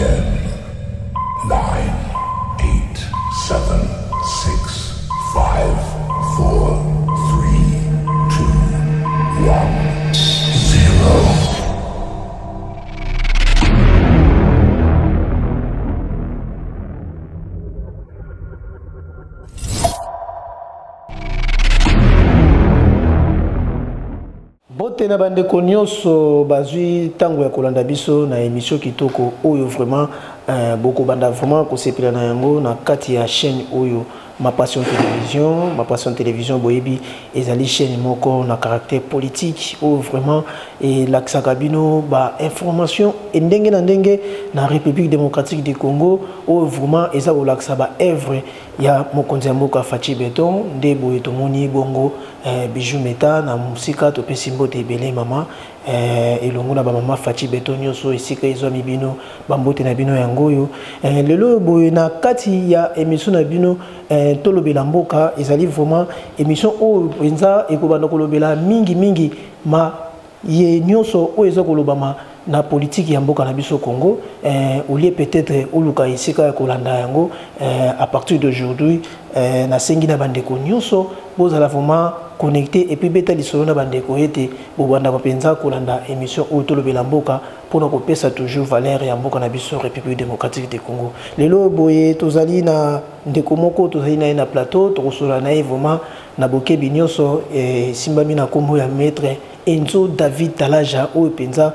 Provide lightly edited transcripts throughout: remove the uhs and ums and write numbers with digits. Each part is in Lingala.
10, 9, 8, 7, 6, 5, 4, 3, 2, 1, 0. Bote na bande konyoso bazui tango ya kolanda biso na émission kitoko oyo vraiment beaucoup banda vraiment ko sepela na yango na kati ya chaîne oyo Ma Passion Télévision boyebi ezali chaîne moko na caractère politique ou vraiment et l'axakabino ba information et ndenge na ndenge na République démocratique du Congo ou vraiment eza olaxa ba œuvre ya mokonzi ya mboka Faci Beton nde boye tomoni bongo Bijou Meta na musika to pesimbo te belé mama elongo na ba mama Faci Beton nyoso esika ezo mibino bambote na bino yangoyo lelo boye na kati ya émission na bino tolobela mboka ezali vraiment émission oyo penza ekobanda kolobela mingi ma ye nyoso oyo ezo kolobama na politique ya mboka na biso Congo au lieu peut-être oluka esika ya kolanda yango à partir d'aujourd'hui na sengi na bandeko nyoso bozala vraiment connecté et puis beta lisolo na bandeko ete bobanda bapenza kolanda émission oyo tolobela mboka pona kopesa toujours valeur ya mboka na biso République démocratique du Congo lelo boye tozali na ndeko moko tozali na plateau tokosola na vraiment na bokebi nyoso simbami na kombo ya maître Enzo David Talaja oyo penza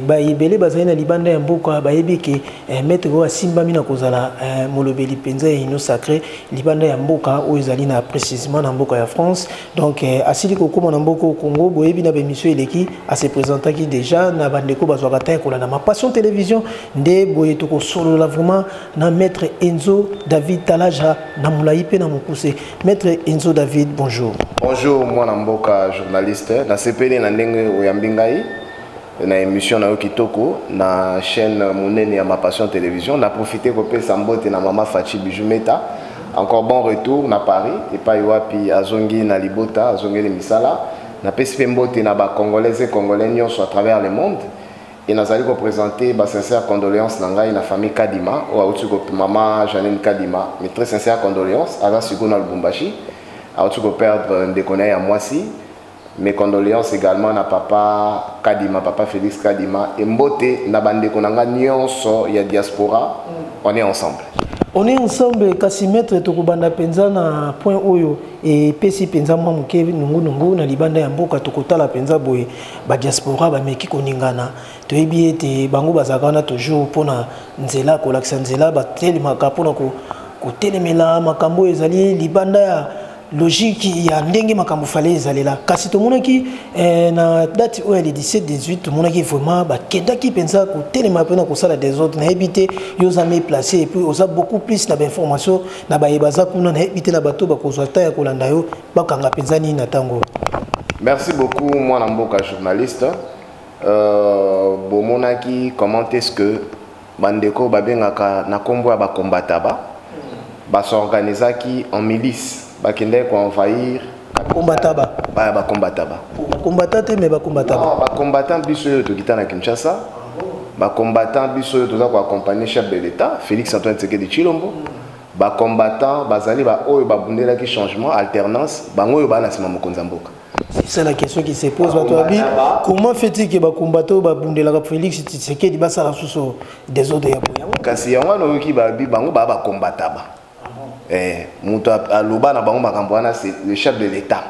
bayebele bazali na libanda ya mboka bayebi ke maître oyo simbami na kozala molobeli penza ya ino sacré libanda ya mboka oyo ezali na précisément na mboka ya France donc asili kokoma na mboka au Congo boyebi na bémission eleki a se présentaki déjà na bandeko bazwaka ta kolanda Ma Passion Télévision nde boye toko solo la vraiment na maître Enzo David Talaja na mulayi pe na mukuse maître Enzo David bonjour. Bonjour moi na mboka journaliste na CPN na ndenge oyambingai na émission na Kitoko na chaîne monene ya Ma Passion Télévision na profiter ko pesa mbote na mama Faci Bijou Meta encore bon retour na Paris et pas wapi azongi na libota azongi le misala na pesa mbote na ba congolais nyonso à travers le monde et nazali ko présenter ba sincère condoléances na ngai na famille Kadima ou autu ko mama Janine Kadima mes très sincères condoléances à la Sugona Lubumbashi à autu ko perdre ndekona ya mwasi. Mes condoléances également à papa Kadima, papa Félix Kadima et mbote na bande konanga nyonso ya diaspora. On est ensemble. On est ensemble kasi maître tokobanda penza na point oyo et pesi penza mwa muke nungu na libanda ya mboka tokotala penza boye ba diaspora ba meki koningana to yebi ete bango bazakana toujours pona nzela ko laksa nzela ba telemaka pona ko telemela makambo ezali libanda ya logique ya ndenge makambo fale ezalela kasi tomonaki na date oyo le 17-18 tomonaki vraiment bakendaki penza kotelema pena kosala des autres na ebité yo zamé placé et puis oza beaucoup plus na information na bayebaza kuna na ebité na bato bakozwa ta ya kolanda yo bakanga penza ni na tango. Merci beaucoup moi na mboka journaliste bomonaki comment est-ce que bandeko babengaka na kombo ya bakombataba basorganisaki en milice bakende ko envahir combataba ba combataba combatante mais ba combataba ba combattant biso yo to kitana Kinshasa ba combattant biso yo to za ko accompagner chef de l'état Félix Antoine Tshisekedi Tshilombo ba combattant bazali ba oyo ba bundela ki changement alternance bango yo ba na sima mokonzi mboka. C'est ça la question qui se pose Batoabi comment fait-il que ba combattant ba bundela ka Félix Tshisekedi ba sala suso des autres ya kasi yango no ki ba bi bango ba combataba muto aloba na bango makambo wana c'est le chef de l'état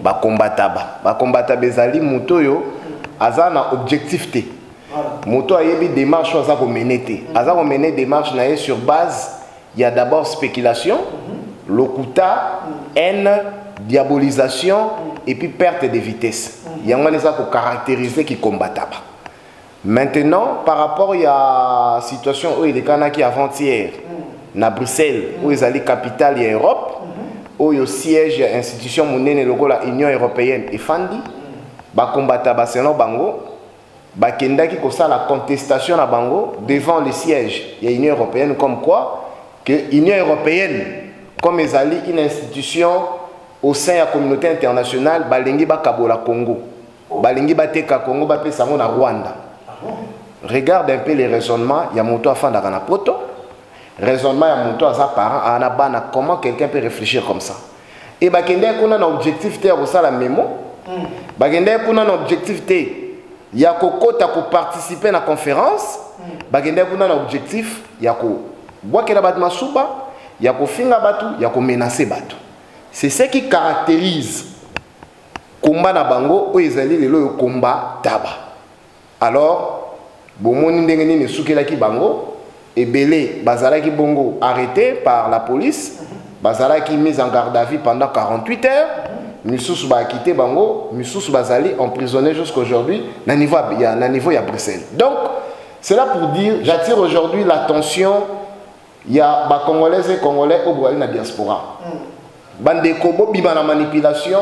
ba combataba bezali muto yo azana objectif te muto ayebi démarche aza ko mener aza ko mener démarche na sur base il y a d'abord spéculation lokuta haine diabolisation et puis perte de vitesse yango eza ko caractériser qui combataba. Maintenant par rapport il y a situation où il est kanaki avant-hier na Bruxelles où ils allaient capitale et Europe où il siège institution monene logo la Union européenne et fandi ba combattre ba seno bango ba kendaki ko ça la contestation na bango devant le siège ya Union européenne comme quoi que Union européenne comme ils allaient une institution au sein de la communauté internationale balingi ba kabola Congo balingi ba teka Congo ba pesa ngo na Rwanda regarde un peu les raisonnements, il y a mon toit à na poto, raisonnement il y a mon toit à parent, à na comment quelqu'un peut réfléchir comme ça. Et bakende qu'on a un objectif té à la mémo, bakende qu'on a un objectif té, il y a kokota ko participer à la conférence, bakende qu'on a un objectif, il y a ko boire que la bat masuba, il y a ko finga batu, il y a ko menacer batu. C'est ce qui caractérise combat na bango ou ezali le combat taba. Alors bomoni ndenge nini sukelaki bango ebele bazalaki bongo arrêté par la police, bazalaki mis en garde à vue pendant 48 heures, misusu ba quitté bango, misusu bazali emprisonné jusqu'à aujourd'hui na niveau à Bruxelles. Donc c'est là pour dire, j'attire aujourd'hui l'attention, il y a ba congolaises et congolais au Boali na diaspora. Bandeko bobima na manipulation,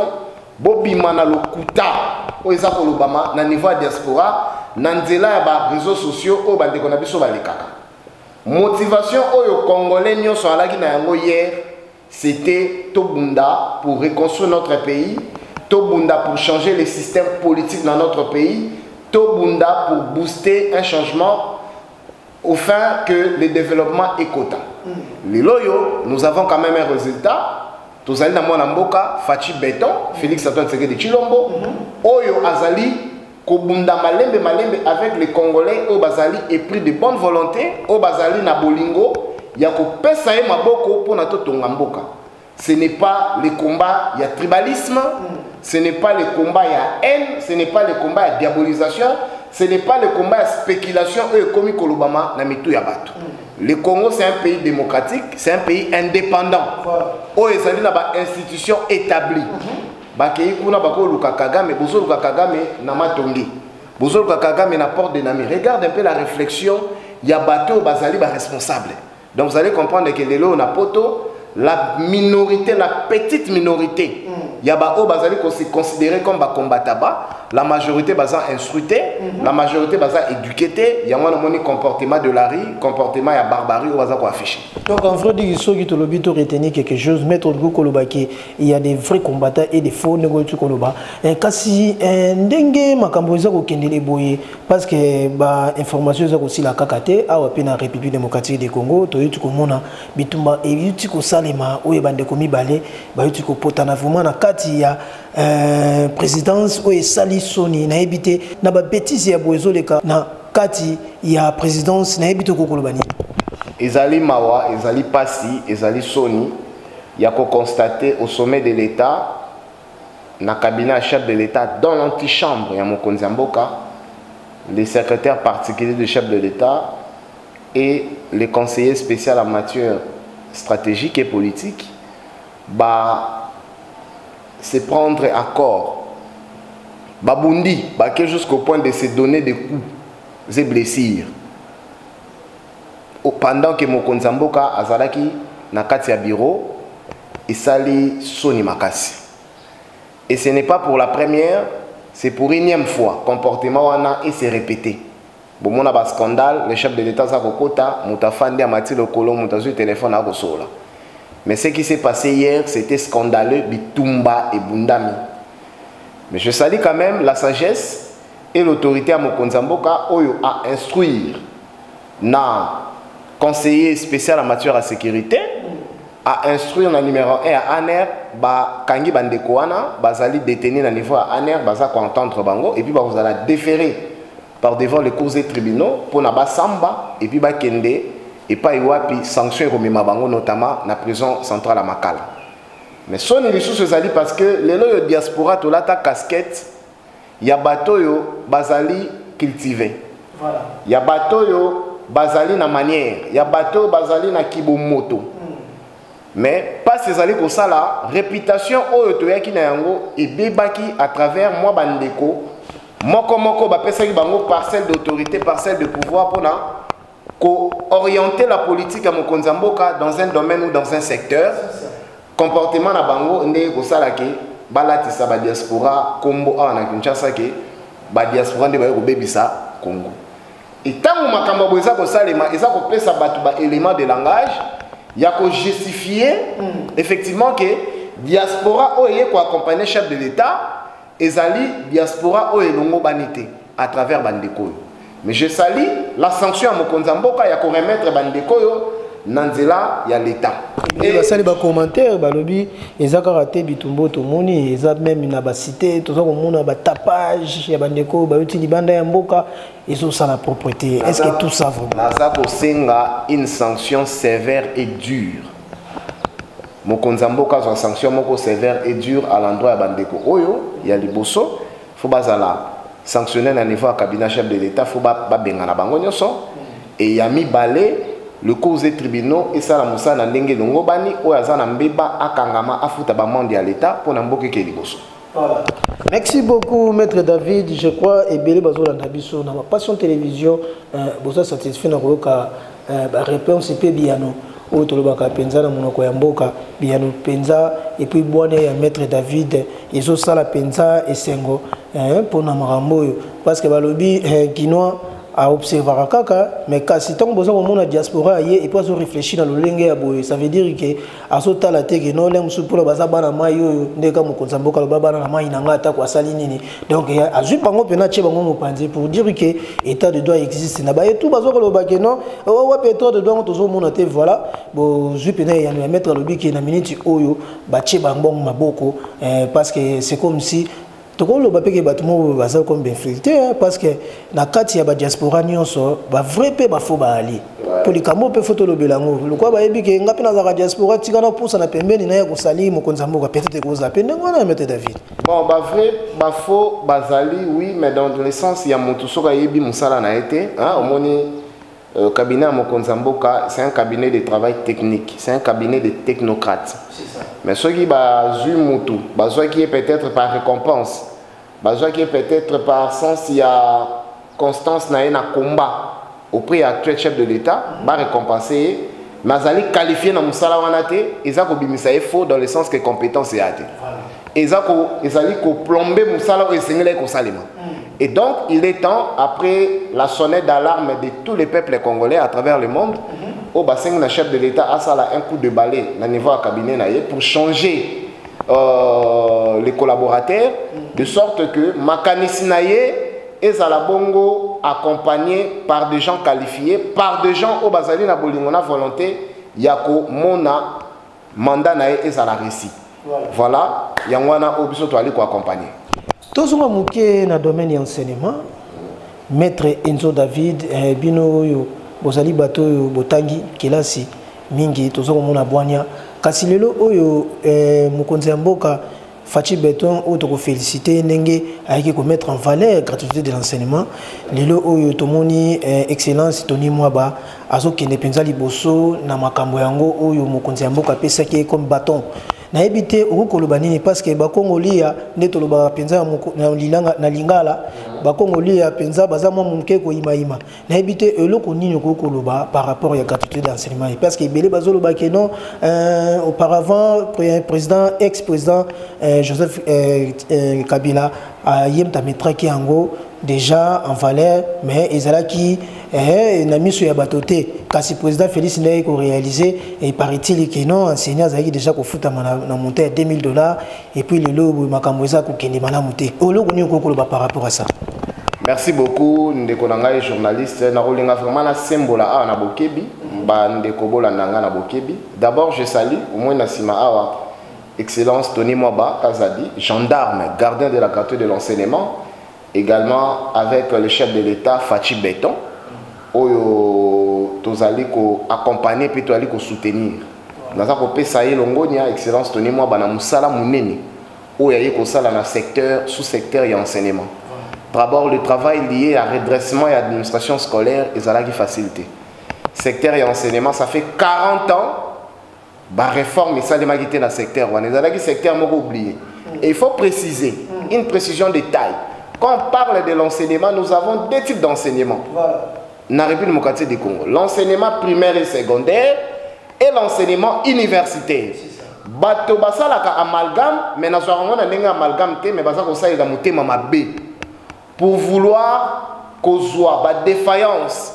bobima na lokuta o eza ko lobama na niveau ya diaspora na nzela ya ba réseaux sociaux o bandeko na biso balekaka. Motivation oyo congolais nyonso alaki na yango hier, c'était Tobunda pour reconstruire notre pays, Tobunda pour changer les systèmes politiques dans notre pays, Tobunda pour booster un changement au fin que le développement est quota. Les loyaux, nous avons quand même un résultat. Tous allés dans mon amboka, Fachi Béton, Félix Antoine Tshisekedi de Chilombo, Oyo Azali, Kobunda Malembe avec les Congolais, au Bazali est pris de bonne volonté, au Bazali na Bolingo, Yako Pesae Maboko pour Nato Tongamboka. Ce n'est pas le combat, il y a tribalisme, ce n'est pas le combat, il y a haine, ce n'est pas le combat, il y a diabolisation, ce n'est pas le combat, il y a spéculation, comme Kolobama, Namitou Yabatou. Le Congo, c'est un pays démocratique, c'est un pays indépendant. Où il y a une institution établie. Bakei kuna bako Luka Kagame, Bozo Luka Kagame, Namatongi. Bozo Luka Kagame, n'apporte des nami. Regarde un peu la réflexion, il y a bateau, Bazali, responsable. Donc vous allez comprendre que les lots, on a poto, la minorité, la petite minorité, il y a bao Bazali considéré comme combataba, la majorité baza instruité, la majorité baza éduquée, il y a un comportement de la rue, comportement ya barbarie ou baza ko affiché. Donc en vrai il faut que le but retenir quelque chose, mettre le koloba qui il y a des vrais combattants et des faux négociateurs koloba. Et kasi ndenge makambo za ko kendele boye parce que ba information za aussi la kakate a wa pena République démocratique du Congo to yuti ko mona bitumba et yuti ko salema o bande ko mibale ba yuti ko potana vraiment na kati ya présidence o sali soni na ebité na ba bêtise ya boezoleka na kati ya présidence na ebité ko kolobani ezali mawa ezali pasi ezali soni ya ko constater au sommet de l'État na cabinet chef de l'État dans l'antichambre ya mokonzi mboka le secrétaire particulier du chef de l'État et le conseiller spécial en matière stratégique et politique se prendre accord, babundi, jusqu'au point de se donner des coups et blessures. Pendant que Mokonzi Mboka azalaki na kati ya bureau, et sali soni makasi. Et ce n'est pas pour la première, c'est pour une énième fois. Comportement wana et c'est répété. Bon, mon a scandale, le chef de l'État Zakokota, Moutafandi a mati le colon, Moutazu téléphone à Gosola. Mais ce qui s'est passé hier, c'était scandaleux, Bitumba et Bundami. Mais je salue quand même la sagesse et l'autorité à Mokonzi Mboka à instruire na conseiller spécial en matière de sécurité, à instruire na numéro 1 à ANER, Kangi Bandekouana, Bazali détenu na niveau à ANER, Baza ko entendre bango, et puis vous allez déférer par devant les cours et tribunaux pour na Samba, et puis Kende. Et pas y avoir sanctions notamment dans la prison centrale à Makala. Mais son émission se dit parce que les lois diaspora to la ta casquette, il y a bateau yo bazali cultivé. Voilà. Il y a bateau yo bazali na manière, il y a bateau bazali na kibomoto. Mais pas ces alliés comme ça là, réputation oyo to yaki na yango et bebaki à travers moi bandeko, moko ba pesa ki bango parcelle d'autorité, parcelle de pouvoir pour na orienter la politique à Mokonzi Mboka dans un domaine ou dans un secteur. Comportement na bango ndé ko sala ke balati sa ba diaspora kombo na Kinshasa ke ba diaspora ndé ba ko bebisa Congo. Et tant makambo boza ko salema eza ko pesa batu ba élément de langage ya ko justifier effectivement que diaspora oye ko accompagner chef de l'État ezali diaspora oye longo banité à travers bandeko. mais je salue la sanction à mokonzi mboka ya ko remettre bandeko yo nanzela ya l'état. Et basali ba commentaire balobi ezaka raté bitumbo to moni eza même na ba cité to zo mona ba tapage ya bandeko ba uti libanda ya mboka ezo sala propreté. Est-ce que tout ça vraiment naza ko senga une sanction sévère et dure. Mokonzi mboka zo sanction moko sévère et dure à l'endroit ya bandeko oyo ya liboso faut bazala sanctionner na niveau à cabinet chef de l'état faut ba bengana bango nyoso et yami balé le cause des tribunaux et ça la moussa na ndenge longo bani o azana mbeba akangama afuta ba monde ya l'état pour na mboke ke liboso. Voilà. Merci beaucoup maître David, je crois et belé bazo landa biso na passion télévision boza satisfait na koyoka ba réponse pe biano o tolobaka penza na monoko ya mboka biano penza et puis bwana ya maître David ezo sala penza esengo pour na marambo parce que balobi kinois à observer kaka mais kasi tant besoin au monde diaspora et pas se réfléchir dans le lenge ya boye ça veut dire que asota la teke no lem su pour baza bana mayo ndeka mokonza mboka lo baba na mai na ngata kwa sali nini donc azu pango pena che bango mopanzi pour dire que état de droit existe na ba et tout bazo lo bakeno wa pétrole de droit tozo mona te voilà bo zu pena ya mettre le biki na minute oyo ba che bango maboko parce que c'est comme si tout le papier que bâtiment va ça comme infiltré parce que na kati ya ba diaspora nyonso ba vrai pe ba fo ba ali pour les camo pe photo le belango le quoi ba yebi ke ngapi na za diaspora tigana pour ça na pembeni na ya ko sali mo konza mboka peut-être ko za pende ngona mettre David bon ba vrai ba fo bazali oui mais dans le sens il y a moto soka yebi musala na été hein au moni cabinet à mokonza mboka c'est un cabinet de travail technique c'est un cabinet de technocrates c'est ça mais ceux qui bazu mutu bazoi qui est peut-être par récompense bazoi qui est peut-être par sens il y a constance na combat auprès actuel chef de l'état ba récompenser mazali qualifié na musala wana te ezako bimisa faux dans le sens que compétence est até ezali ko plomber musala o esengela ko salima. Et donc, il est temps, après la sonnette d'alarme de tous les peuples congolais à travers le monde, au bassin le chef de l'État a ça un coup de balai au niveau à cabinet pour changer les collaborateurs, de sorte que Makanisinaye est à la bongo accompagné par des gens qualifiés, par des gens au basali na bolingona volonté, yako mona mandat nae est à la récit. Voilà, yangwana obiso to ali ko accompagner. Tous les gens qui dans le domaine de l'enseignement, maître Enzo David, bino yo bozali bato botangi kelasi mingi tous les gens na boanya kasi lelo oyo mokonzi mboka Fachi Beton auto féliciter ndenge ayaki ko mettre en valeur la gratuité de l'enseignement lelo oyo tomoni excellence Tony Mwaba azokende penza liboso na makambo yango oyo mokonzi mboka pesaki comme bâton na ebité okoloba nini parce que bakongolia ndeto loba penza na lingala bakongolia penza baza mwa muke ko imaima na ebité eloko nini okoloba par rapport à gratuité d'enseignement parce que belé bazoloba que non auparavant président ex-président Joseph Kabila a yemta metraki ango déjà en valeur mais ezala qui na miso ya batoté kasi président Félix Ndeye ko réaliser et paraît-il que non enseignant azaki déjà ko futa na monter à $2000 et puis le lobo makambo eza ko kende mana monter oloko ni ko koloba par rapport à ça. Merci beaucoup ndeko nanga journaliste na rolinga vraiment na sembola a na bokebi ba ndeko bolandanga na bokebi. D'abord je salue au moins na sima awa excellence Tony Mwaba Kazadi gendarme gardien de la gratuité de l'enseignement également avec le chef de l'État Fachi Beton oyo tozali ko accompagner puis tozali ko soutenir naza ko pesa ye longonia excellence Tony Mwaba na musala munene oyo ayi ko sala na secteur sous secteur et enseignement. D'abord le travail lié à redressement et administration scolaire ezalaki facilité secteur et enseignement ça fait 40 ans ba réforme ça les te na secteur wana ezalaki secteur moko oublié et il faut préciser une précision de taille. Quand on parle de l'enseignement, nous avons deux types d'enseignement. Voilà. Dans la République démocratique du Congo. L'enseignement primaire et secondaire et l'enseignement universitaire. Bato basala ka amalgame, mais na soirée on a un amalgame mais basa ko sa ila mutema mabe. Pour vouloir kozwa ba défaillance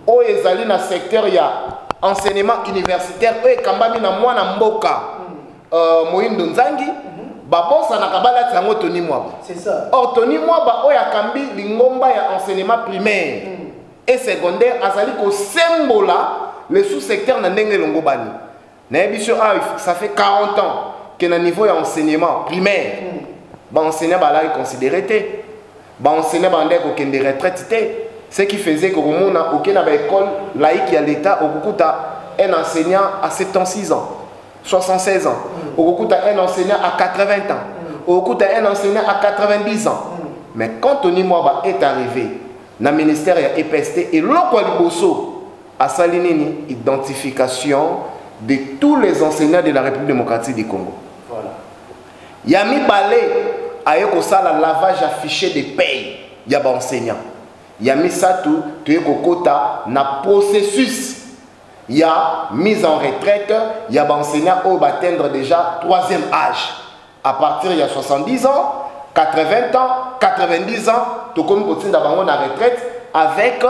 o ezali na secteur ya enseignement universitaire o kambami na mwana mboka Moindo Nzangi. Babosa na kabala tiango Tony Mwaba. C'est ça. Or Tony Mwaba oya kambi lingomba ya enseignement primaire. et secondaire azali ko sembola le sous-secteur na ndenge longo bani na biso ça fait 40 ans que na niveau ya enseignement primaire ba enseignant ba la considéré té ba enseignant ba ndeko kende retraite té ce qui faisait que on a aucune école laïque à l'état au Kukuta un enseignant à 76 ans 76 ans au Kukuta un enseignant à 80 ans au Kukuta un enseignant à 90 ans mais quand Tony Mwaba est arrivé dans le ministère de EPST et l'Okwaliboso a salinini identification de tous les enseignants de la République démocratique du Congo. Voilà. Yami Balé a eu la lavage affiché de paye. Il y a des enseignants. Yami Satou, tu es kokota na processus. Il y a mise en retraite. Il y a des enseignants qui vont atteindre déjà 3e âge. À partir de 70 ans, 80 ans, 90 ans, tout comme continue d'abandonner la retraite avec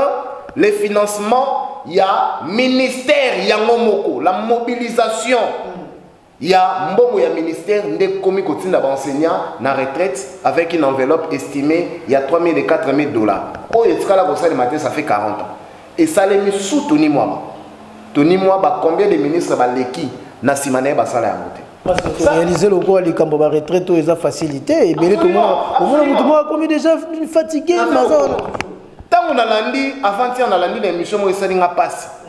les financements, il y a ministère, il y a la mobilisation. Il y a un ministère de commis continue d'enseigner la retraite avec une enveloppe estimée, il y a 3 000 et 4 000 dollars. Oh, ça fait 40 ans. Et ça les mis sous Tony Mwaba. Tony Mwaba, combien de ministres qui na simane basala ya moté? Parce que réaliser le quoi les camps de retraite ils ont facilité et bien tout le monde comme déjà fatigué tant on a lundi avant hier on a lundi l'émission moi ça n'a passe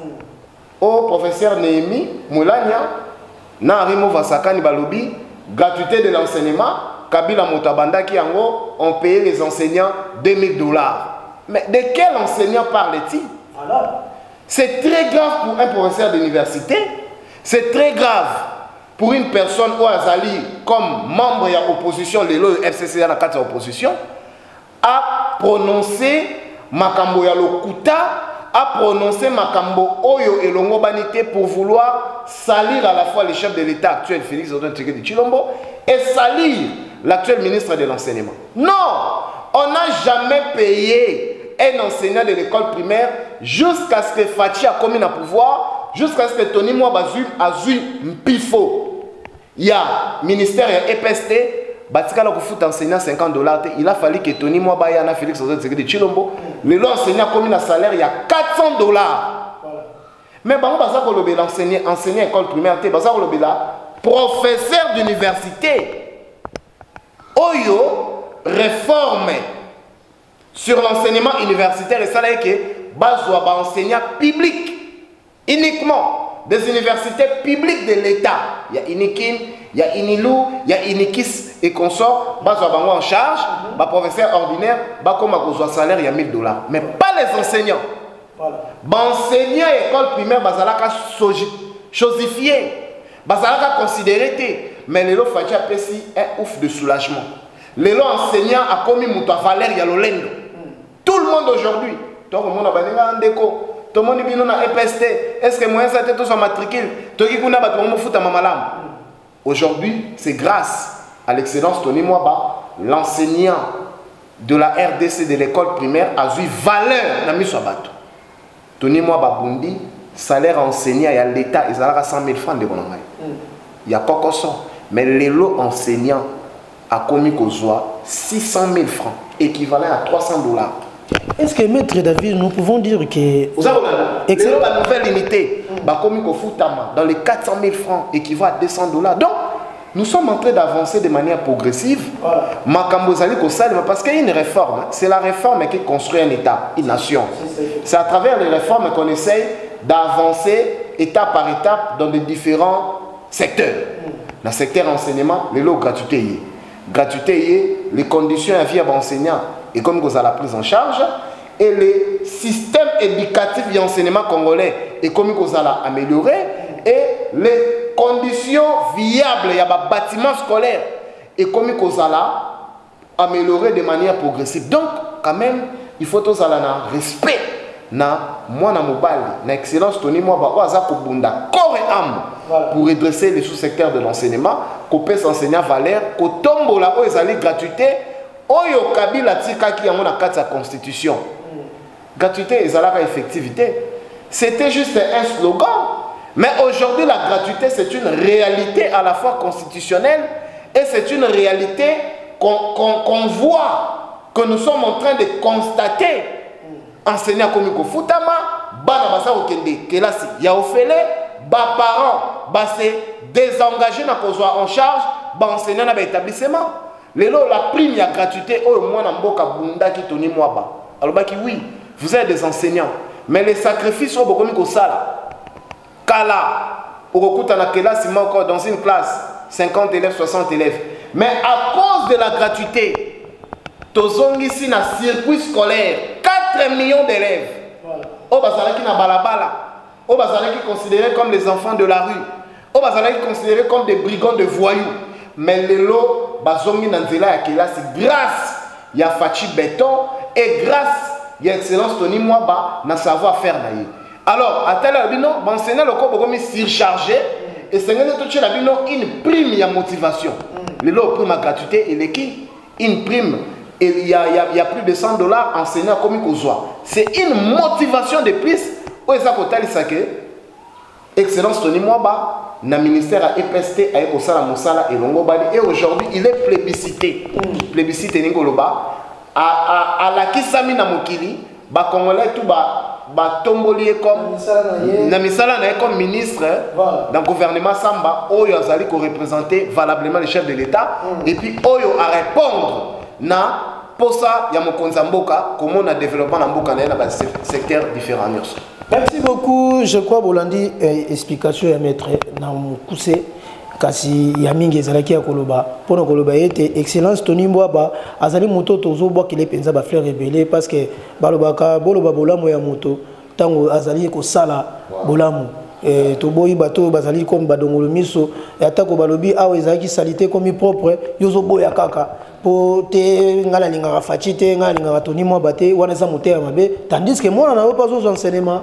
au professeur Néhémie Moulania na Rimo Vasakani balobi gratuité de l'enseignement Kabila Motabanda qui en gros on payait les enseignants 2 000 dollars. Mais de quel enseignant parle-t-il? C'est très grave pour un professeur d'université, c'est très grave pour une personne ou azali comme membre de l'opposition, le FCC dans la carte de l'opposition, a prononcé makambo ya lokuta, a prononcé makambo oyo et longo banité pour vouloir salir à la fois le chef de l'État actuel, Félix Antoine Tshisekedi Tshilombo, et salir l'actuel ministre de l'enseignement. Non, on n'a jamais payé un enseignant de l'école primaire jusqu'à ce que Fachi a commis le pouvoir, jusqu'à ce que Tony Mwaba a eu un pifo. Il y a ministère EPST, batikala ko fout enseignant 50 dollars. Il a fallu que Tony Mwaba et Anna Félix Antoine Tshisekedi Tshilombo, le long enseignant a commis un salaire il y a 400 dollars. Mais bon, baza ko lobe enseignant école primaire, baza ko lobe la professeur d'université. Oyo réforme sur l'enseignement universitaire et ça là que bazoa ba enseignant public uniquement. Des universités publiques de l'État. Il y a Inikin, il y a Inilou, il y a Inikis et consorts. Bazo bango en charge, ba professeur ordinaire, ba comme un salaire il y a 1 000 dollars. Mais pas les enseignants. Ba enseignants école primaire bazalaka chosifié, bazalaka considéré. Mais les lots fatia pesi un ouf de soulagement. Les lots enseignants a commis muto valeur ya lolendo. Tout le monde aujourd'hui, donc on a baninga ndeko. Tout le monde dit na EPST. Est-ce que moi ça tous en matricule? Aujourd'hui, c'est grâce à l'excellence Tony Mwaba, l'enseignant de la RDC de l'école primaire a eu valeur dans Miswabato. Tony Mwaba Bundi, salaire enseignant à l'État, il a 100 000 francs de Bonomai. Il y a Kokoson, mais les lots enseignants a commis qu'au 600 000 francs, équivalent à 300 dollars. Est-ce que Maître David, nous pouvons dire que... Vous savez, la nouvelle unité, dans les 400 000 francs, équivaut à 200 dollars. Donc, nous sommes en train d'avancer de manière progressive. Parce qu'il y a une réforme. C'est la réforme qui construit un État, une nation. C'est à travers les réformes qu'on essaye d'avancer étape par étape dans les différents secteurs. Dans le secteur enseignement, les lots gratuité. Gratuité, les conditions à vie à enseignants. Et comme vous avez la prise en charge, et le système éducatif et enseignement congolais, et comme vous allez améliorer, et les conditions viables, il y a des bâtiments scolaires, et comme vous allez améliorer de manière progressive. Donc, quand même, il faut tous aller dans respect, na moi na mobile, na excellence Tony Mwaba, oaza ko bunda corps et âme pour redresser les sous-secteurs de l'enseignement, qu'on puisse enseigner valeur, qu'on tombe là où ils allaient gratuité. Oyo Kabila tika qui a mon carte sa constitution. Gratuité et zalaka effectivité. C'était juste un slogan. Mais aujourd'hui, la gratuité, c'est une réalité à la fois constitutionnelle et c'est une réalité qu'on voit, que nous sommes en train de constater. enseignant comme ko futama bana basa okende kelasi ya ofele ba parents ba se désengager na kozwa en charge ba enseignant na ba établissement lelo la prime ya gratuité oyo mwana mboka bundaki Tony Mwaba alobaki oui vous êtes des enseignants mais les sacrifices au bokomi ko sala kala okokuta na kelasi moko dans une classe 50 élèves 60 élèves mais à cause de la gratuité tozongisi na circuit scolaire 4 millions d'élèves. Au bazalaki na balabala, au bazalaki considérés comme les enfants de la rue, au bazalaki considérés comme des brigands de voyous. Mais lelo bazongi na nzela ya kelasi grâce ya Fachi Béton et grâce ya excellence Tony Mwaba na savoir-faire na ye. Alors, à tel albino, enseignant le corps bokomi surchargé et c'est une prime ya motivation. Lelo prime à gratuité et l'équipe une prime. Et il y a plus de $100 enseignants comme c'est une motivation de plus. Excellence Tony Mwaba, na ministère à EPST, à Osala Moussala et Longobali. Et aujourd'hui, il est plébiscité. Plébiscité Ningoloba. À la Kisami Namokili, ba Congolais tout ba tombolier comme Namisala comme ministre dans le gouvernement Samba, Oyo Azali ko représenter valablement le chef de l'État. Et puis Oyo à répondre. Na posa ya mokonza mboka comment on a développé na mboka na ba secteur différents. Merci beaucoup, je crois Bolandi explication ya maître na mukuse kasi ya mingi ezalaki ya koloba pona koloba ete excellence Tony Mwaba azali moto tozo bwa kile penza ba fleur rebelle parce que balobaka boloba bolamu ya moto tango azali ko sala bolamu toboyi bato bazali comme badongolo miso atako balobi awa ezalaki salite comme propre yozo boya kaka po te ngala linga Fachi te ngala linga Tony Mwaba te wana za moteur mabe tandis que moi na pas aux enseignements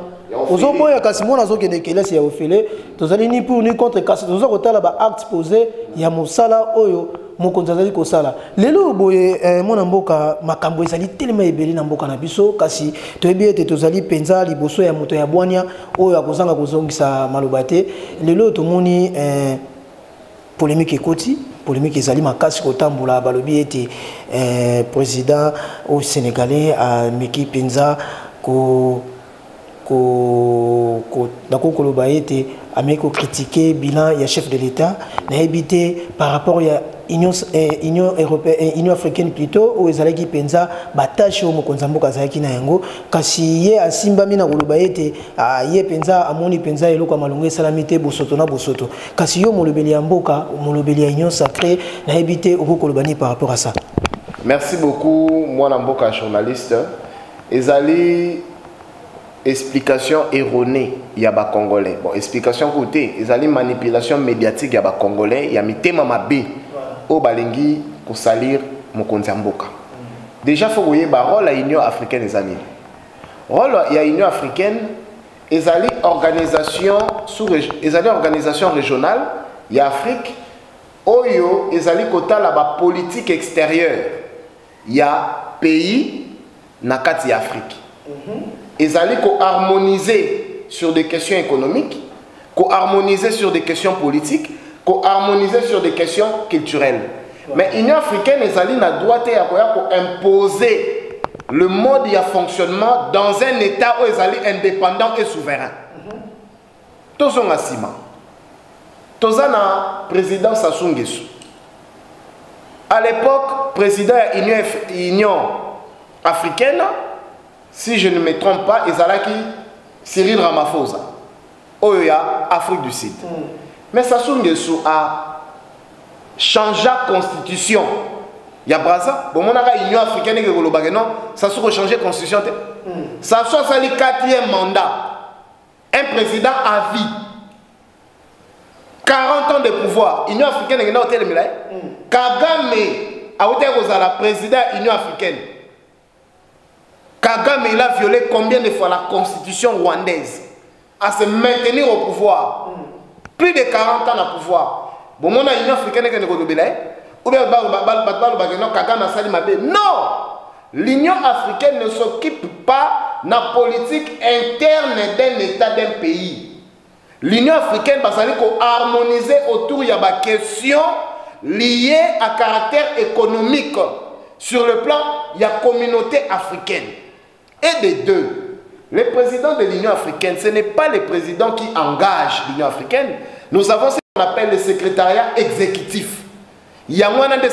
ozo boya kasi moi nazo kende kelasi ya ofele tozali ni pour ni contre kasi tozo kotala ba acte posé ya mosala oyo mokonzi azali kosala lelo boye mwana mboka makambo ezali telema ebeli na mboka na biso kasi toyebi ete tozali penza liboso ya moto ya bwania oyo akozanga kozongisa maloba te lelo tomoni polémique ekoti polémique ezali makasi kotambola balobi ete président au sénégalais ameki penza d'accord koloba ete ameki critiquer bilan ya chef de l'état na éviter par rapport ya Union européenne Union africaine plutôt où ezalaki penza batache au mokonza mboka azalaki na yango kasi ye asimbami na koloba ete ye penza amoni penza eloko malongo esalami te bosoto na bosoto kasi yo molobeli ya mboka molobeli ya union sacrée na éviter okokoloba ni par rapport à ça. Merci beaucoup mwana mboka journaliste ezali explication erronée ya ba congolais bon explication côté ezali manipulation médiatique ya ba congolais ya mitema mabe au balingi ko salir mokonzi mboka déjà faut voyer ba rôle à Union africaine ezali rôle ya Union africaine ezali organisation régionale ya Afrique oyo ezali kotala ba politique extérieure ya pays na kati ya Afrique. Ezali ko harmoniser sur des questions économiques, ko harmoniser sur des questions politiques, ko harmoniser sur des questions culturelles. Mais l'Union africaine ezali na droit te ya ko imposer le mode de fonctionnement dans un état où ezali indépendant et souverain. Tozonga sima. Tozana président Sassou Nguesso. À l'époque, président Union africaine, si je ne me trompe pas, ezalaki Cyril Ramaphosa, Oya, Afrique du Sud. Mais Sassou Nguesso a changé la constitution. Il y a Braza, bon, on a l'Union africaine qui est non, Sassou a changé la constitution. Sassou a le 4e mandat. Un président à vie. 40 ans de pouvoir. L'Union africaine est hôtel Milaï. Kagame a été la président de l'Union africaine. Kagame il a violé combien de fois la constitution rwandaise à se maintenir au pouvoir. Plus de 40 ans au pouvoir. Bon, mon Union africaine est ou bien Kagame a sali mabe. Non! L'Union africaine ne s'occupe pas de la politique interne d'un État, d'un pays. L'Union africaine va harmoniser autour de la question liée à caractère économique. Sur le plan, il y a la communauté africaine. Et des deux, le président de l'Union africaine, ce n'est pas le président qui engage l'Union africaine. Nous avons ce qu'on appelle le secrétariat exécutif. Il y a moins de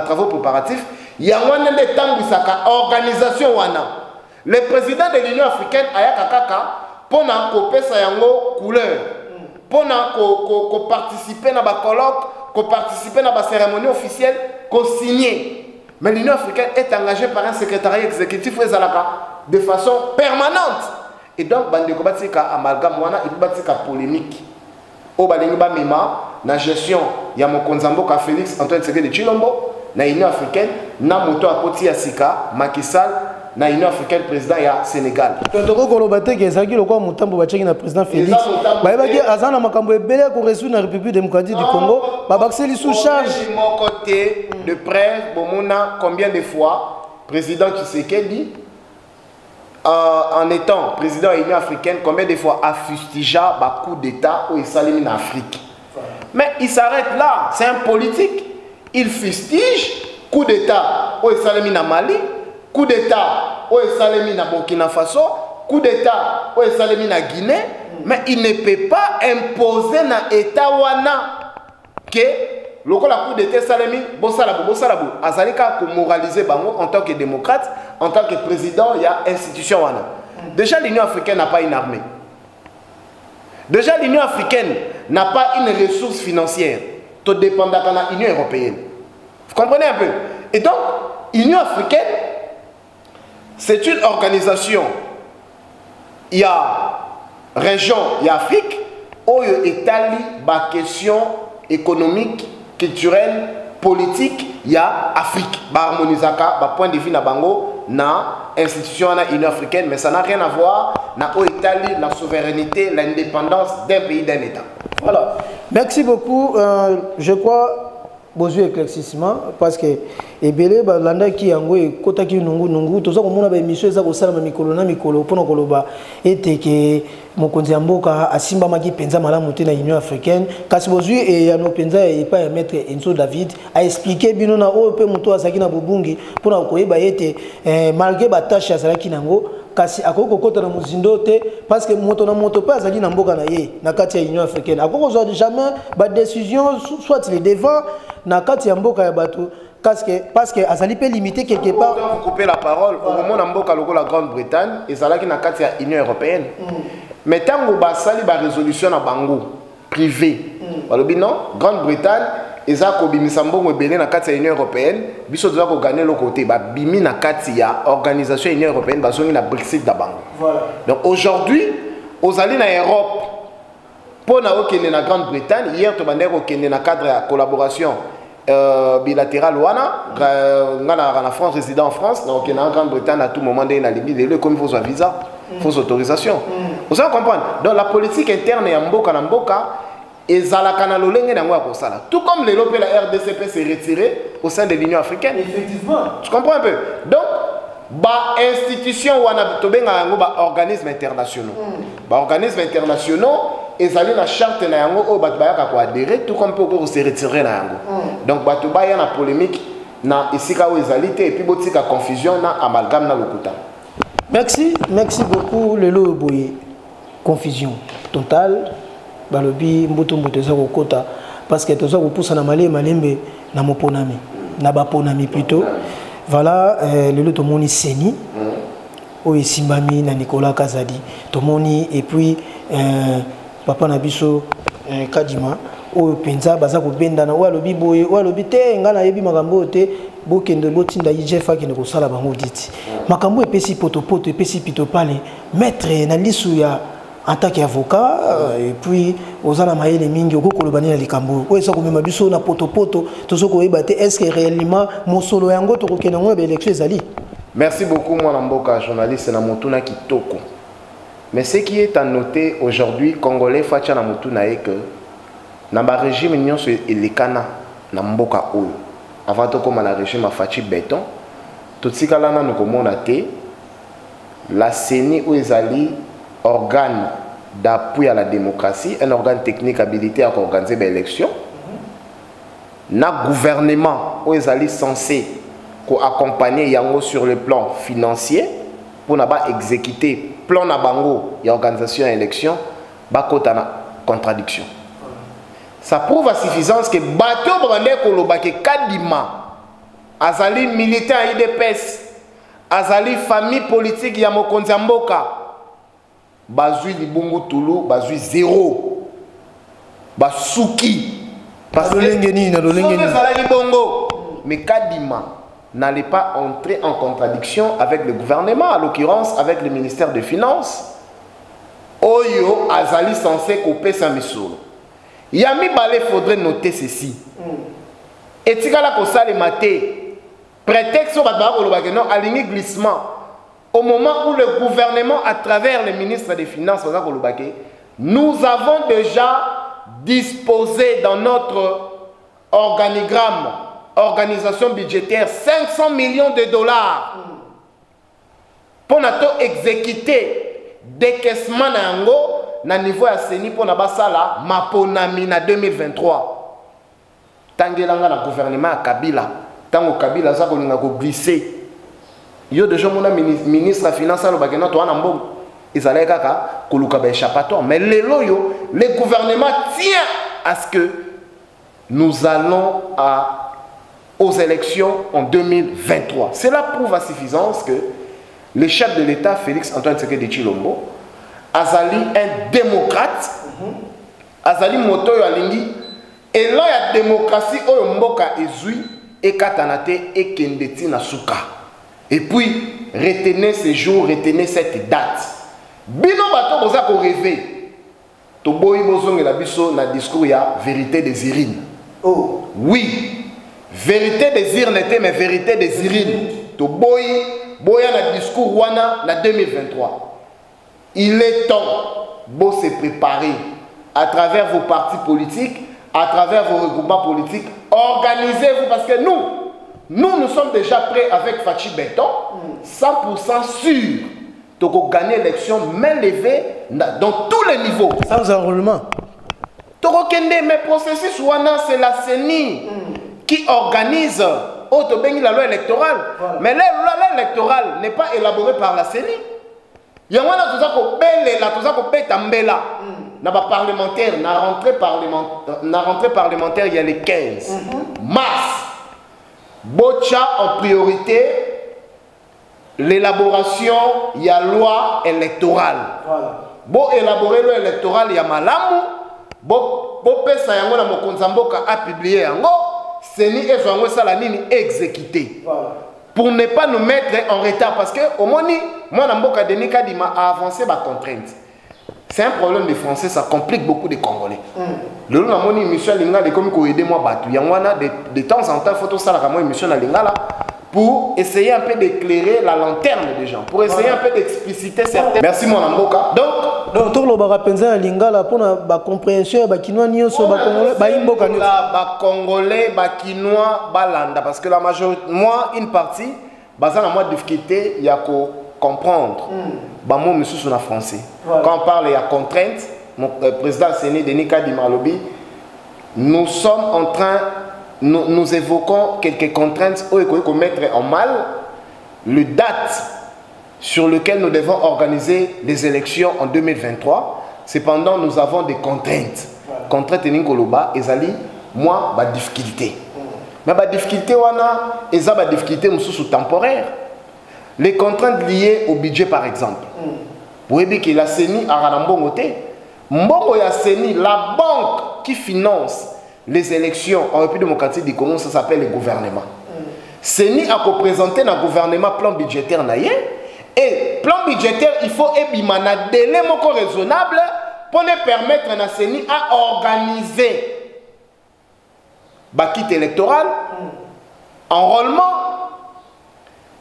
travaux préparatifs. Il y a moins de temps de organisation. Le président de l'Union africaine a pour sa couleur, pour participer à la colloque, pour participer à la cérémonie officielle, pour signer. Mais l'Union africaine est engagée par un secrétariat exécutif de façon permanente. Et donc, il y a une polémique. La gestion, il y a mon Konzamboka Félix Antoine Tshisekedi Tshilombo, na Union africaine, na moto akoti ya sika, Macky Sall, na Union africaine président ya Sénégal. Toko kolobate ke ezaki lokwa mutambo bacheki na président Félix. Bayebaki azana makambo ebele ko résoudre na République démocratique du Congo, babakiseli sous charge. De mon côté, de près, bomona combien de fois président Tshisekedi en étant président de l'Union africaine, combien de fois a fustigé le coup d'État où il s'allume en Afrique. Mais il s'arrête là, c'est un politique. Il fustige coup d'État où il s'allume en Mali, coup d'État où il s'allume en Burkina Faso, coup d'État où il s'allume en Guinée, mais il ne peut pas imposer dans l'État wana que le coup d'État salami bosalabou azalika pour moraliser bango en tant que démocrate, en tant que président, il y a institution wana. Déjà l'Union africaine n'a pas une armée. Déjà l'Union africaine n'a pas une ressource financière. Tout dépend de l'Union européenne. Vous comprenez un peu? Et donc, l'Union africaine, c'est une organisation. Il y a région, il y a Afrique, où il y a des questions économiques, culturelles, politiques, il y a Afrique. Harmonisaka, point de vue na bango, na institution na Union africaine, mais ça n'a rien à voir na Italie, la souveraineté, l'indépendance d'un pays, d'un État. Voilà. Merci beaucoup. Je crois besoin éclaircissement parce que ebele balanda ki yango ekota ki nungu toza komona ba émission eza kosala ma mikolo na mikolo pona koloba ete ke mokonzi ya mboka asimba maki penza malamu te na Union africaine kasi bozui e ya no penza e pa ya maître Enzo David a expliqué bino na o pe muto azaki na bobungi pona koyeba ete malgré ba tâche azalaki nango kasi akoko kota na muzindo te parce que moto na moto pa azali na mboka na ye na kati ya Union africaine akoko zo jamais ba décision soit les devant na kati ya mboka ya bato parce que azali peut limiter quelque part. Vous coupez la parole au moment où mboka loko la Grande-Bretagne et zalaki na kati ya Union européenne. Mais tango basali ba résolution na bango privé. Balobi non, Grande-Bretagne eza ko bimisa mbongo ebele na kati ya Union européenne, biso doza ko gagner le côté ba bimi na kati ya organisation Union européenne bazongi na Brexit da bango. Voilà. Donc aujourd'hui, ozali na Europe pour na okende na Grande-Bretagne, hier to bandeko okende na cadre ya collaboration bilatérale wana la France résident en France donc en Grande-Bretagne à tout moment donné na libi le comme il faut un visa, faut autorisation. Vous allez comprendre. Donc la politique interne ya mboka na mboka ezalaka na lolenge nango ya kosala. Tout comme les lopé la RDCP s'est retiré au sein de l'Union africaine. Effectivement. Tu comprends un peu. Donc ba institution wana to benga yango ba organismes internationaux. Ba organismes internationaux ezali na charte na yango o bato bayaka ko adhérer tout comme pour se retirer na yango. Donc bato baya na polémique na esika o ezali te et puis botika confusion na amalgame na lokuta. Merci beaucoup Lelo Boye. Confusion totale balobi mbuto za kokota parce que toza ko poussa na malembe na moponami na baponami plutôt. Voilà Lelo tomoni seni o esimbami na Nicolas Kazadi tomoni et puis papa na biso Kadima o penza baza ko benda na walobi boye walobi te ngana yebi makambo te bokende botinda Jeff akende ko sala bango diti makambo epesi potopoto epesi pitopale maître na lisu ya en tant qu'avocat et puis ozana mayele mingi okokoloba na likambo o esa ko mema biso na potopoto tozoko yeba te est-ce que réellement mosolo yango to kokenda ngo ba élection ezali. Merci beaucoup moi Mboka journaliste na motuna kitoko. Mais ce qui est à noter aujourd'hui, Congolais facha na mutuna est que dans le régime union sur elekana na mboka oyo avant de comme la régime a fachi béton tout ce kala na nous te la CENI ou ezali organe d'appui à la démocratie, un organe technique habilité à organiser des élections. Na gouvernement où ezali censé accompagner yango sur le plan financier. pour exécuter plan na bango et organisation et élection bakota na contradiction. Ça prouve à suffisance que bato babande koloba ke Kadima azali militant IDPS azali famille politique ya mokonzi mboka bazui libungu tulu bazui zéro basuki parce que bongo mais Kadima n'allait pas entrer en contradiction avec le gouvernement, à l'occurrence avec le ministère des Finances. Oyo azali censé couper sa misolo. Yami Balé faudrait noter ceci. Et si la cosa le maté, prétexte au non aligné glissement. Au moment où le gouvernement, à travers le ministre des Finances, nous avons déjà disposé dans notre organigramme, organisation budgétaire, 500 millions de dollars pour nous exécuter décaissement na niveau ya CENI pour na basala maponami na 2023. Tangelanga na gouvernement à Kabila, tango Kabila za kolinga ko glisser. Yo déjà mon ministre de finance lo bakena to anambo izalé kaka koluka ba échappatoire, mais lelo yo le gouvernement tient à ce que nous allons aux élections en 2023. Cela prouve à suffisance que le chef de l'État, Félix Antoine Tshisekedi Tshilombo, azali un démocrate, azali moto yo alingi, et là il y a démocratie oyo mboka ezui et katanate et kendeti na suka. Et puis retenez ces jours, retenez cette date. Bino bato boza ko rêver. To boyi bozonge la biso na discours ya vérité des urines. Oh oui, vérité des urines était mais vérité des urines. To boyi boya na discours wana na 2023. Il est temps de se préparer à travers vos partis politiques, à travers vos regroupements politiques. Organisez-vous parce que nous sommes déjà prêts avec Fachi Béton, 100% sûr de gagner l'élection, main levée dans tous les niveaux. Sans enrôlement. Mais processus c'est la CENI qui organise la loi électorale. Voilà. Mais la loi électorale n'est pas élaborée par la CENI. Il y a un parlementaire, la rentrée parlementaire, il y a les 15 mars. Bocha en priorité l'élaboration, il y a loi électorale. Voilà. Bo élaborer loi électorale, il y a malamu. Bo pesa yango na mokonzamboka a publié yango. Seni ezwango salanini exécuté. Voilà. Pour ne pas nous mettre en retard. Parce que, au moins, moi, Namboka Denis Kadima a avancé ma contrainte. C'est un problème des Français, ça complique beaucoup de Congolais. Le jour où Michel Lingala est comme aider moi battu. Il y a de temps en temps, il faut ça la émission Lingala pour essayer un peu d'éclairer la lanterne des gens, pour essayer un peu d'expliciter certains. Merci mon Namboka. Donc tout le monde penser à Lingala pour la compréhension ba kinois nyonso ba congolais ba imboka nyonso. Ba congolais ba kinois ba landa parce que la majorité moi une partie bazana moi difficulté il y a ko comprendre. Bah moi monsieur sur la français. Voilà. Quand on parle il y a contrainte, mon président Séné Denis Kadima Lobi, nous sommes en train nous évoquons quelques contraintes où mettre en mal le date sur lequel nous devons organiser les élections en 2023. Cependant, nous avons des contraintes. Voilà. Contraintes Ninkoloba, ezali, moi, ma difficulté. Mais ma difficulté, wana, eza ma difficulté sous temporaire. Les contraintes liées au budget, par exemple. Vous voyez que la CENI a Ranambongo te. Mbongo ya CENI, la banque qui finance les élections en République démocratique du Congo, ça s'appelle le gouvernement. CENI a représenté dans le gouvernement plan budgétaire naïe. Et plan budgétaire, il faut un délai raisonnable pour ne permettre à la CENI à organiser le kit électoral, enrôlement,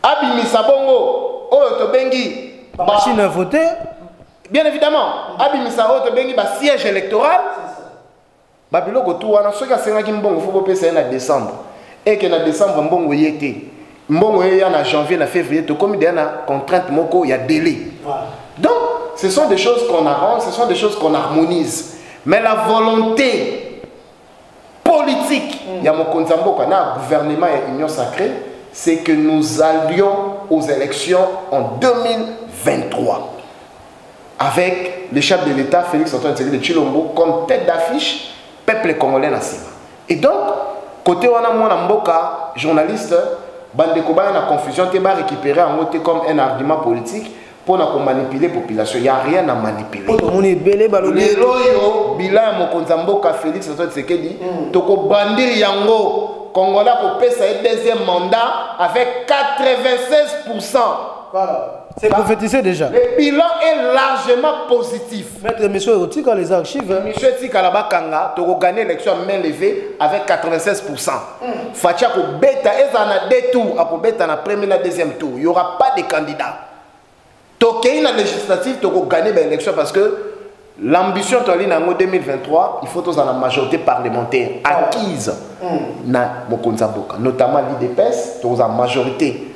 Abimisa Bongo, Oyotobengi, machine à voter. Bien évidemment, Abimisa Oyotobengi, siège électoral. Babiloko tout wana soki asengaki mbongo faut popesa na décembre et que na décembre mbongo yete mbongo ya na janvier na février to comme na contrainte moko ya délai. Voilà. Donc ce sont des choses qu'on arrange, ce sont des choses qu'on harmonise, mais la volonté politique ya mokonzi mboka na gouvernement et union sacrée c'est que nous allions aux élections en 2023. Avec le chef de l'État, Félix Antoine Tshisekedi de Tshilombo, comme tête d'affiche, peuple congolais nassima. Et donc, côté wana mwana mboka, journaliste, bandeko ba na confusion, te ba récupérer en côté comme un argument politique pour manipuler la population. Il n'y a rien à manipuler. Les loyo, bilan mokonza mboka Félix Antoine Tshisekedi, toko bandir yango, Congolais pour payer un deuxième mandat avec 96%. Voilà. C'est prophétisé déjà. Le bilan est largement positif. Maître monsieur Otika les archives. Monsieur Tika Labakanga, tu as gagné l'élection à main levée avec 96%. Fatia ko beta ezana deux tours, ako beta na premier na deuxième tour. Il n'y aura pas de candidat. Toké na législative, tu as gagné l'élection parce que l'ambition en 2023, il faut tous la majorité parlementaire acquise na Mokonza Mboka, notamment l'IDPS, tous la majorité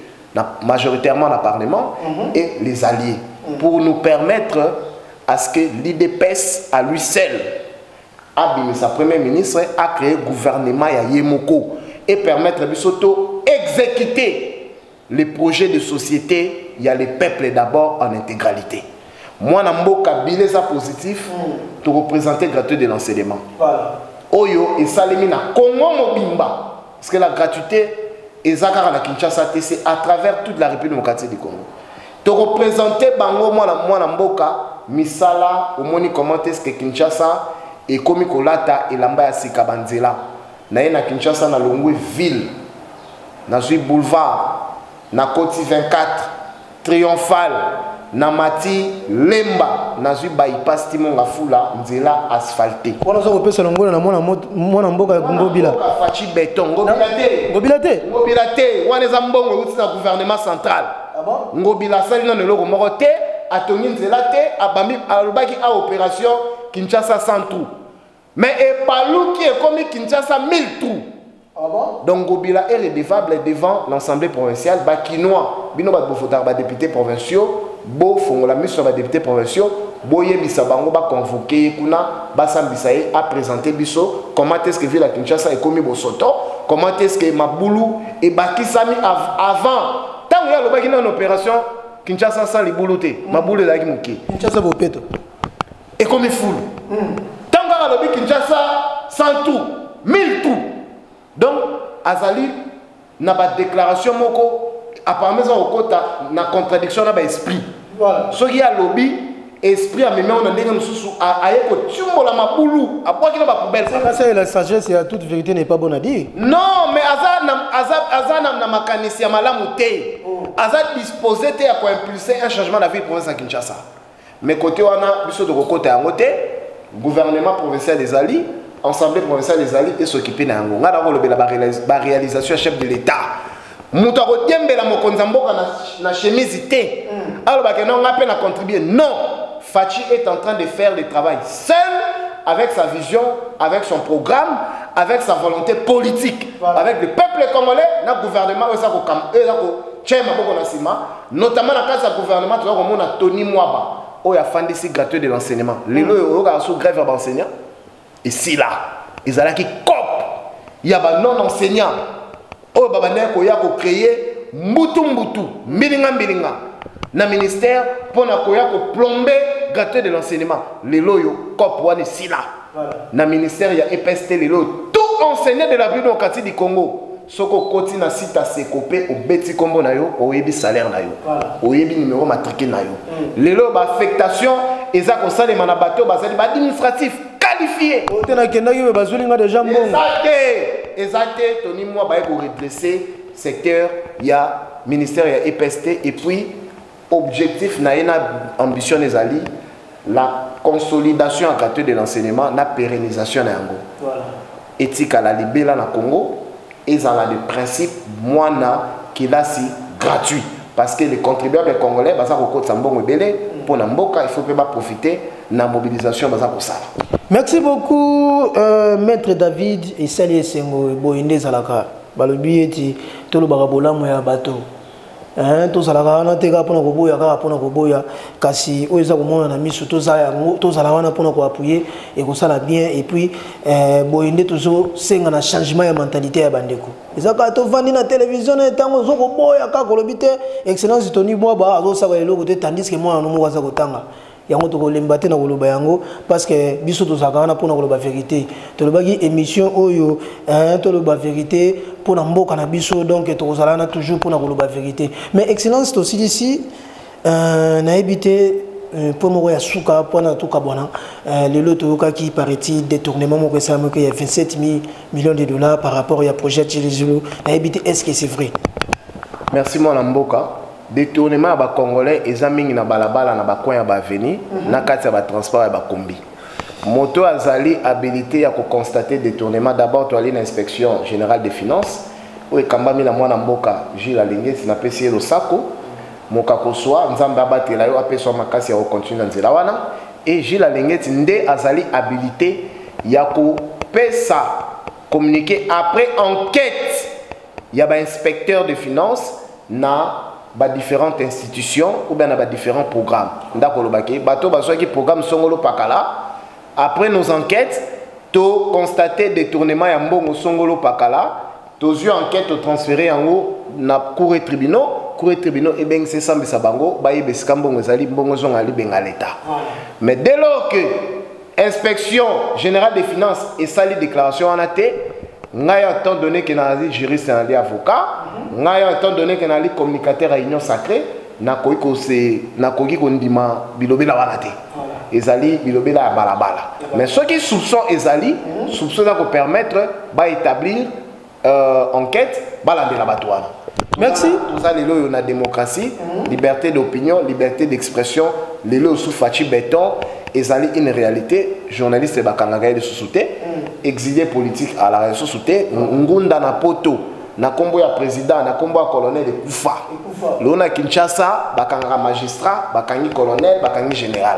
majoritairement dans le Parlement et les alliés pour nous permettre à ce que l'IDPS à lui seul, sa première ministre, a créé le gouvernement à Yemoko et permettre de exécuter les projets de société. Il y a les peuples d'abord en intégralité. Moi, Namboka, bilan positif pour représenter la gratuité de l'enseignement. Oyo et Salemina, Congo Mobimba, parce que la gratuité et Zakara na Kinshasa, c'est à travers toute la République démocratique du Congo. Tu représenter Bango, moi, Mboka, Misala, au moni comment est-ce que Kinshasa et Komi Kolata et Lamba ya Sikabanzela. Na Kinshasa, na Longwe ville, na Zui boulevard, na Koti 24, Triomphal, na Mati Lemba, na Zui bypass Timonga Fula, Nzela asphalté. On a repéré ce longo na mona mboka Ngobila. Fachi béton, Ngobilate. Ngobilate, on est en bon gouvernement central. Ngobila sali na loko morote, atongi Nzela te, abambi alobaki a opération Kinshasa 100 trous. Mais et Palou qui est comme Kinshasa 1000 trous. Donc Ngobila est redevable devant l'Assemblée provinciale, Bakinois, bino bat bofotar ba députés provinciaux. Bo fongola mission ba député provinciaux boye bisabango ba convoquer kuna ba sambisaye a présenter biso comment est-ce que ville à Kinshasa est commis bosoto, comment est-ce que Mabulu et Bakisami avant tant il y a le baki dans opération Kinshasa sans les boulouté Mabulu là qui muki Kinshasa bopeto et comme il foule tant que le Kinshasa 100 tout 1000 tout donc Azali n'a pas de déclaration moko apparemment ça au côté na contradiction na ba esprit voilà ce qui a lobby esprit a même on a ndenge mususu ayeko tumbola mabulu abwaki na ba poubelle ça la sagesse et toute vérité n'est pas bonne à dire non mais azana na makanisi ya malamu te azat disposé te à impulser un changement de la ville province à Kinshasa mais côté wana biso de côté yango te gouvernement provincial des alliés assemblée provinciale des alliés et s'occuper na yango ngana ko lobela ba réalisation chef de l'état Mouta la mokonza mboka na chemise té. Alors bah que non on peine à contribuer. Non, Fachi est en train de faire le travail seul avec sa vision, avec son programme, avec sa volonté politique, voilà. Avec le peuple congolais, notre gouvernement notamment dans le cadre du gouvernement, tu vois comme on a Tony Mwaba, où il y a fandi si gratuit de l'enseignement. Les lois ont sous grève d'enseignants. Et si là, ils ont qui cop, il y a non enseignants. Oh babane ko ya ko créer mbutu milinga na ministère pour na ko ya ko plomber gratuit de l'enseignement les loyo cop wane sila na ministère ya EPST les loyo tout enseignant de la République démocratique du Congo soko koti na site à sekopé au beti kombo na yo o yebi salaire na yo o yebi numéro matricule na yo les loyo ba affectation eza ko sale mana bato ba administratif qualifié déjà exacté Tony moi ba ko redresser secteur il y a ministère il y a EPST et puis objectif na ambition des alliés la consolidation en gratuit de l'enseignement la pérennisation na yango voilà éthique à la libéla na Congo et dans le principe moana qui là si gratuit parce que les contribuables congolais basa ko kota mbongo belé pour na mboka il faut pas profiter na mobilisation basa ko sala. Merci beaucoup maître David et Sali Sengo boinde zalaka balobi eti tolo barabola moya bato tozalaka wana te kaka mpona koboya kaka mpona koboya kasi oyo eza komona na miso tozala wana mpona koappuye ekosala bien et puis boye nde tozosenga na changement ya mentalité ya bandeko eza kaka tovandi na télévision na ntango ozokoboya kaka kolobi te excellence Tony Mwaba azosala eloko te tandis que mwana nomoko aza kotanga yango tokolemba te na koloba yango parce que biso tozalaka wana mpona koloba vérité tolobaki émission oyo toloba vérité mpona mboka na biso donc tokozala wana toujours mpona koloba vérité mais excellence tosilisi nayebi te mpo moko ya suka mpona tokabwana lelo toyokaki paraît-il détournement moko esalamaki ya 27 millions de dollars par rapport ya projet Chilizulu nayebi te est-ce que c'est vrai? Merci mwana mboka. Détournement à Congolais et mingi na balabala na bakoin ya baveni na kati ya ba transport ya bakombi. Moto azali habilité à constater détournement d'abord to aller l'inspection générale des finances ou ekambami na mwana mboka Gilles Alingeti na pesi lo sako moka koswa nzamba batela yo apeso makasi ya continuer nzela wana et Gilles Alingeti nde azali habilité ya ko pesa communiquer après enquête ya ba inspecteur de finances na ba différentes institutions ou bien ba différents programmes ndako lobaki bato bazwaki programme songolo pakala après nos enquêtes to constater détournement ya mbongo songolo pakala to zu enquête transféré yango na cour et tribunaux et ben c'est sambisa bango ba yebesika mbongo ezali mbongo zongali benga l'état mais dès lors que inspection générale des finances et sali déclaration en até ngai étant donné que na juriste et avocat ngai étant donné que na communicateur à union sacrée na koki kondima bilobela wana te ezali bilobela balabala mais ceux qui soupçon ezali soupçon ça ko permettre ba établir enquête balandela batwana. Merci. Tout ça lelo na démocratie, liberté d'opinion, liberté d'expression, lelo sous fachi béton ezali une réalité journaliste bakangaka de sous-souté exilé politique à la sous-souté ngunda na poto na kombo ya président na kombo ya colonel de Kufa lona Kinshasa bakangaka magistrat bakangi colonel bakangi général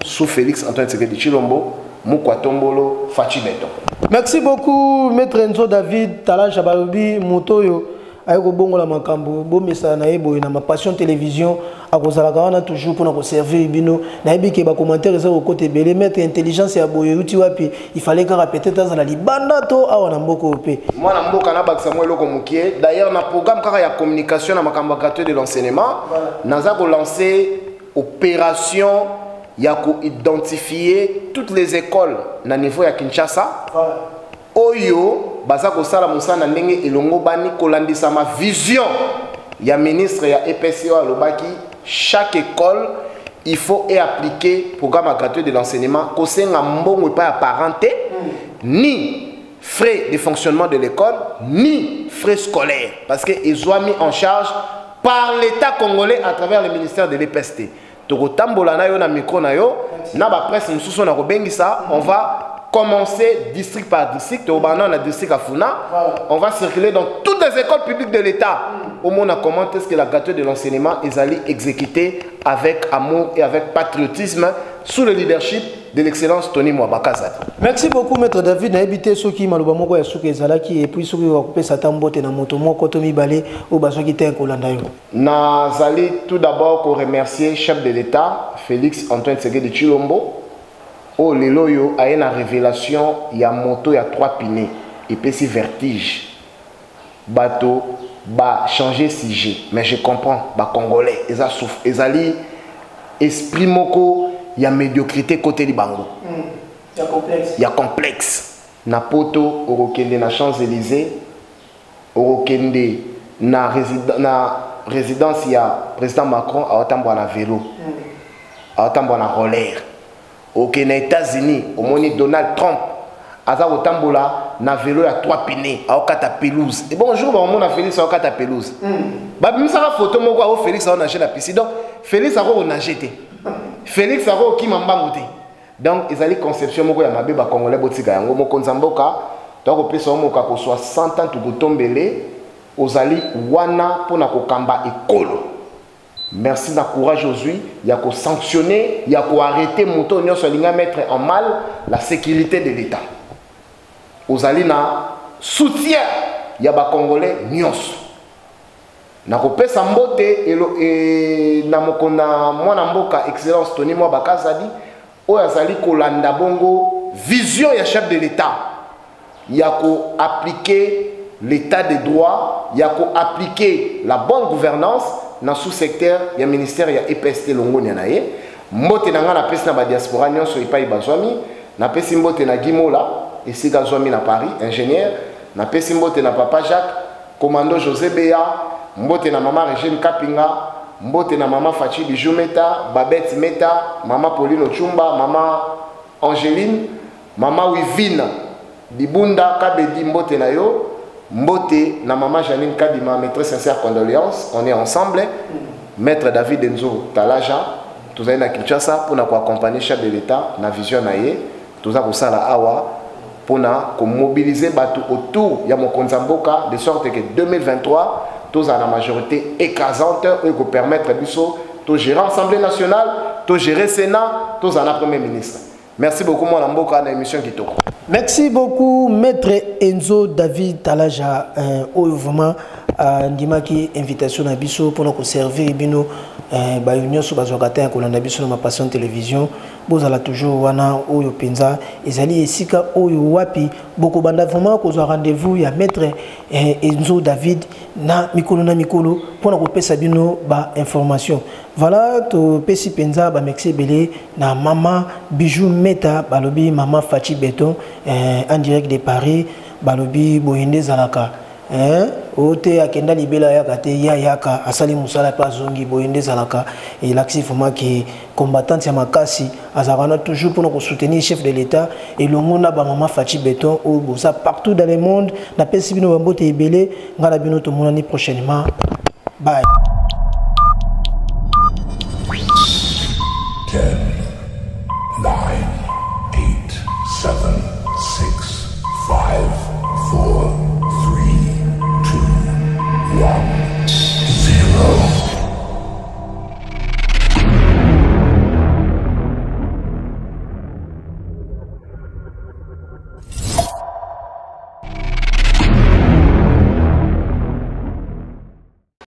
sous Félix Antoine Tshisekedi Tshilombo Mukwa Tombolo fachi béton. Merci beaucoup maître Enzo David Tala Jabalobi Motoyo ayeko bongo la makambo bo mesa na yebo na ma passion télévision akozalaka wana toujours pour na servir bino na yebi ke ba commentaire ça au côté belé mettre intelligence ya boye uti wapi il fallait que peut-être dans la libanda to awa na mboko opé moi na mboka na bakisa moi loko mukie d'ailleurs na programme kaka ya communication na makambo gratuit de l'enseignement naza ko lancer opération ya ko identifier toutes les écoles na niveau ya Kinshasa oyo baza kosala musana ndenge elongo bani kolandisa ma vision ya ministre ya EPCO alobaki chaque école il faut appliquer programme gratuit de l'enseignement kosenga mbongo pas apparenté ni frais de fonctionnement de l'école ni frais scolaires parce que ils ont mis en charge par l'État congolais à travers le ministère de l'EPST. Tokotambola na yo na micro na yo na ba presse mususu na kobengisa on va commencer district par district au Banan, district à Funa. On va circuler dans toutes les écoles publiques de l'État. Au monde, on comment est-ce que la gratuité de l'enseignement est allée exécuter avec amour et avec patriotisme sous le leadership de l'excellence Tony Mwaba Kazadi. Merci beaucoup maître David na habité ceux qui maluba moko ya suka ezalaki et puis ceux qui va couper Satan mbote na moto moko to mibale o baso ki te kolanda yo. Na zali tout d'abord ko remercier chef de l'État Félix Antoine Tshisekedi Tshilombo. Oh lelo yo a une révélation ya moto ya 3 pinés et puis si vertige bateau ba changer sujet mais je comprends ba congolais eza souffre ezali esprit moko ya médiocrité côté libango ya complexe na poto orokende na Champs-Élysées orokende na résidence ya président Macron a otambwa na vélo a otambwa na roller ok na États-Unis au moni Donald Trump aza kotambola na vélo ya 3 pinés a okata pelouse et bonjour ba mona Félix a okata pelouse ba bimisa ka photo moko a Félix a nager na piscine donc Félix a ko nager te Félix a ko kima mbango te donc ezali conception moko ya mabe ba congolais botika yango moko nzamboka to ko pesa moko ko 60 ans to kotombele ozali wana pona ko kamba ekolo. Merci na courage aujourd'hui, il y a qu'à sanctionner, il y a qu'à arrêter moto nyonso soit mettre en mal la sécurité de l'État. Aux alina soutien, il y a ba congolais nyonso. nakopesa mbote na mokona mwana mboka excellence Tony Mwa Bakazadi oyo azali kolanda bongo vision ya chef de l'État ya ko appliquer l'état de droit ya ko appliquer la bonne gouvernance dans sous-secteur ya ministère ya EPST Longoni na ye mbote na nga na pesi na ba diaspora nyonso epai bazwami na pesi mbote na Gimola esika zwami na Paris ingénieur na pesi mbote na papa Jacques commando José Beya mbote na mama Regine Kapinga mbote na mama Fachi Bijou Meta Babette Meta mama Pauline Ochumba mama Angéline mama Wivina Dibunda Kabedi mbote na yo mbote na mama Janine Kadima mes très sincères condoléances on est ensemble maître David Enzo Talaja tous allons à Kinshasa pour nous accompagner chef de l'État na vision na ye tous allons sala awa pour nous mobiliser bateau autour ya mokonza mboka de sorte que 2023 tous à la majorité écrasante et pour permettre biso de gérer l'Assemblée nationale, de gérer le Sénat, tous à la Premier ministre. Merci beaucoup mon mboka na émission Kitoko. Merci beaucoup maître Enzo David Talaja vraiment ndimaki invitation na biso pour nous servir bino ba union so bazokata ko landa biso na passion télévision bozala toujours wana oyo penza ezali esika oyo wapi boko banda vraiment ko rendez-vous ya maître Enzo David na mikolo pour na ko pesa bino ba information voilà to pesi penza ba mexé belé na mama Bijou Meta balobi mama Fachi Beton en direct de Paris balobi boyende zalaka ote akenda libela yaka te ya yaka asali musala pa zongi boyende zalaka et l'axi vraiment qui combattante ya makasi azarana toujours pour nous soutenir chef de l'État et le monde ba mama Fachi Beton au ça partout dans le monde na pesi bino bambote ebele ngala bino to monani prochainement bye 10